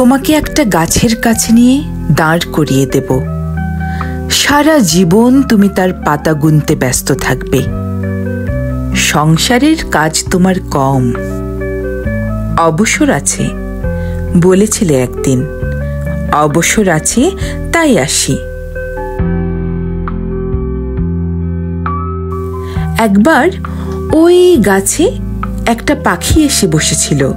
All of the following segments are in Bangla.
তোমাকে একটা গাছের কাছে নিয়ে দাঁড় করিয়ে দেব। সারা জীবন তুমি তার পাতা গুনতে ব্যস্ত থাকবে। সংসারের কাজ তোমার কম। অবসর আছে বলেছিলে একদিন, অবসর আছে তাই আসি। একবার ওই গাছে একটা পাখি এসে বসেছিল।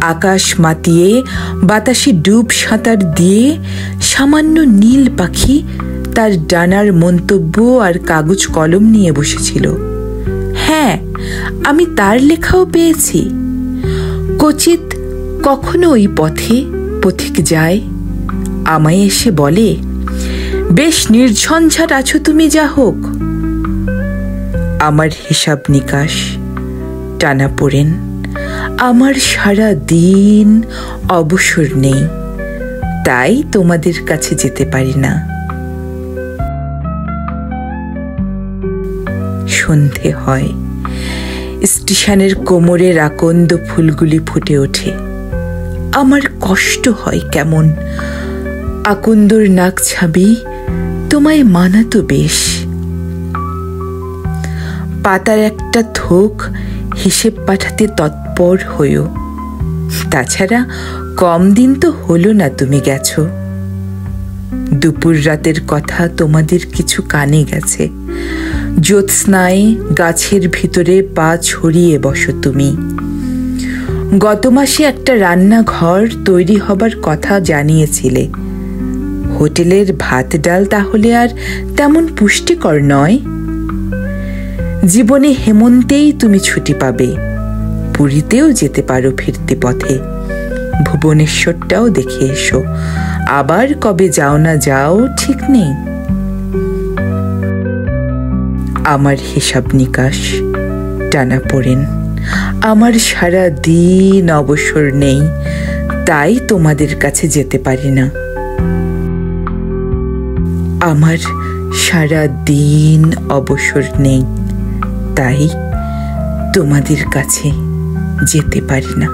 আকাশ মাতিয়ে বাতাসে ডুব সাঁতার দিয়ে সামান্য নীল পাখি তার ডানার মন্তব্য আর কাগজ কলম নিয়ে বসেছিল। হ্যাঁ, আমি তার লেখাও পেয়েছি। কচিত কখনো ওই পথে পথিক যায়, আমায় এসে বলে, বেশ নির্ঝঞ্ঝাট আছো তুমি, যা হোক। আমার হিসাব নিকাশ, টানাপোড়েন, আমার সারা দিন অবসর নেই, তাই তোমাদের কাছে যেতে পারি না। সন্ধে হয়, স্টেশনের কোমরের আকন্দ ফুলগুলি ফুটে ওঠে। আমার কষ্ট হয় কেমন। আকন্দর নাক ছাবি তোমায় মানাতো বেশ। পাতার একটা থোক হিসেব পাঠাতে তৎপর হইও। তাছাড়া কম দিন তো হলো না তুমি গেছো। দুপুর রাতের কথা তোমাদের কিছু কানে গেছে। জ্যোৎস্নায় গাছের ভিতরে পা ছড়িয়ে বসো তুমি। গত মাসে একটা রান্নাঘর তৈরি হবার কথা জানিয়েছিলে। হোটেলের ভাত ডাল তাহলে আর তেমন পুষ্টিকর নয়। জীবনে হেমন্তেই তুমি ছুটি পাবে। পুরীতেও যেতে পারো ফিরতে পথে। ভুবনেশ্বরটাও দেখে এসো। আবার কবে যাও না যাও ঠিক নেই। আমার হিসাব নিকাশ, টানাপোড়েন, আমার সারা দিন অবসর নেই, তাই তোমাদের কাছে যেতে পারি না। আমার সারা দিন অবসর নেই, তাই তোমাদের কাছে যেতে পারি না।